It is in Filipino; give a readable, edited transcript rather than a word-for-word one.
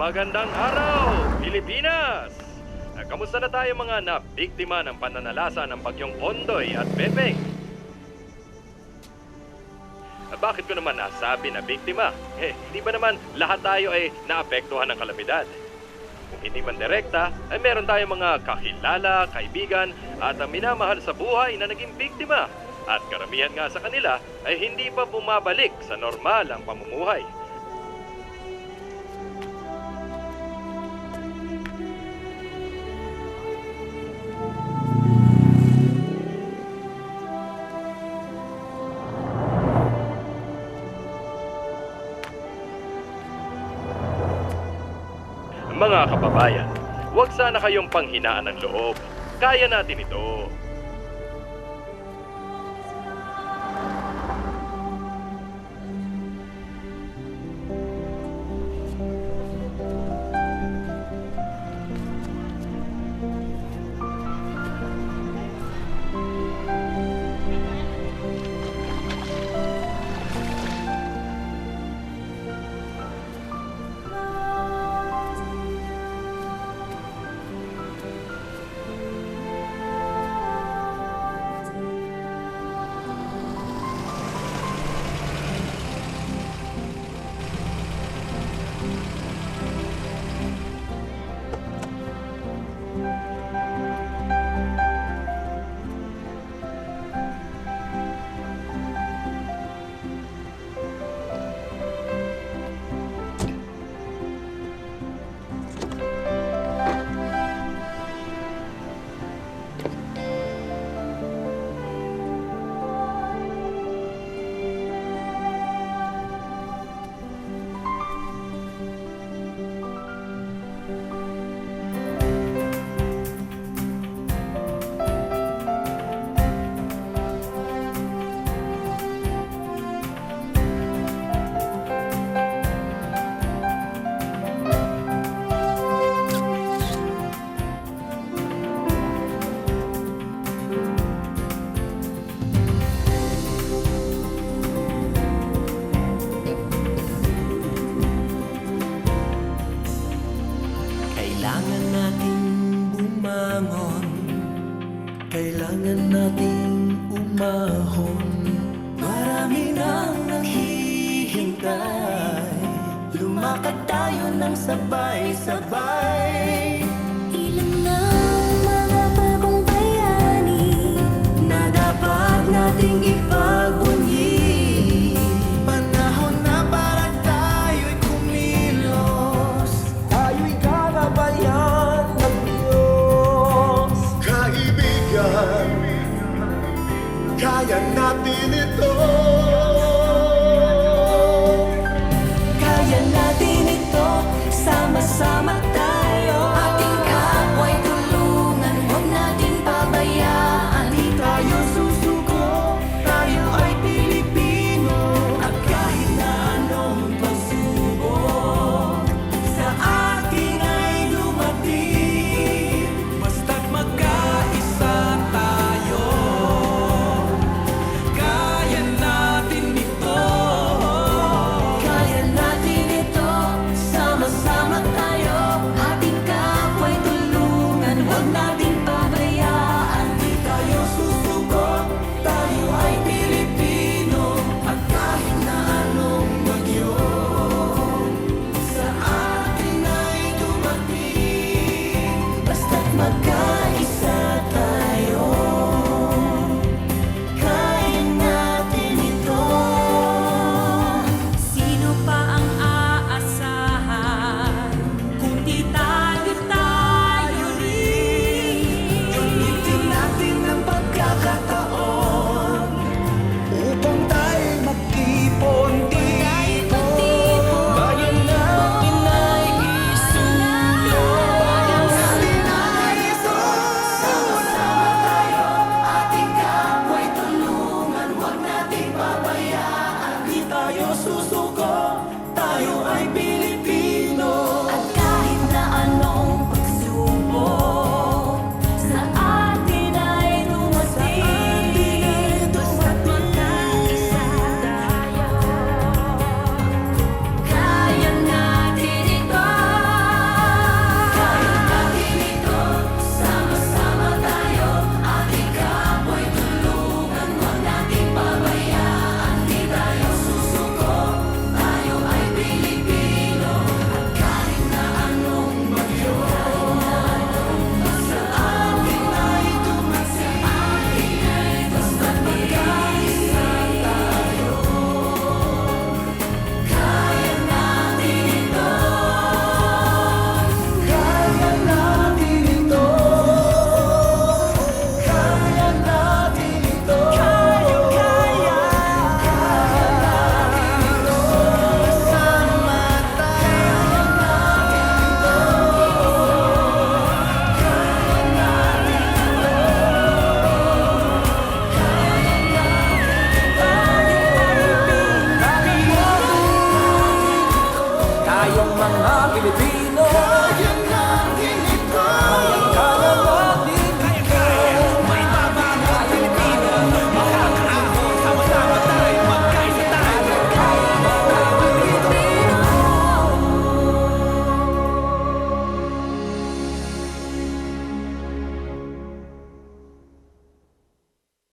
Magandang araw, Pilipinas! Kamusta na tayo mga nabiktima ng pananalasa ng bagyong Ondoy at Pepeng? Bakit ko naman nasabi na biktima? Hindi ba naman lahat tayo ay naapektuhan ng kalamidad? Kung hindi man direkta, ay meron tayong mga kakilala, kaibigan at minamahal sa buhay na naging biktima. At karamihan nga sa kanila ay hindi pa bumabalik sa normal ang pamumuhay. Mga kababayan, huwag sana kayong panghinaan ng loob. Kaya natin ito. Kailangan nating bumangon, kailangan nating umahon. Marami nang naghihintay, lumakad tayo ng sabay-sabay. Ilan na ang mga bagong bayani Na dapat nating ipagbunyi. Panahon na para tayo'y kumilos, tayo'y kagabayan ng Diyos. Kaibigan, kaya natin ito. Kaya natin ito, sama-sama tayo. Ating kapwa'y tulungan, huwag nating pabayaan. Di tayo susuko, tayo ay Pilipino. At kahit na anong pagsubok sa atin ay dumating, basta't magkaisa tayo, kaya natin ito. Kaya natin ito, sama-sama tayo. Ating kapwa'y tulungan, huwag nating pabayaan. Di tayo susuko, tayo ay Pilipino. At kahit na anong bagyo sa atin ay dumating, basta't magkaisa tayo, kaya natin ito. Sino pa ang aasahan, kundi tayo rin. Gamitin natin ang pagkakataon upang tayo mag-ipon-ipon. Bayan natin ay isulong, bayan natin ay isulong. Sama-sama tayo, ating kapwa'y tulungan, huwag nating pabayaan. Di tayo susuko, tayo ay Pilipino.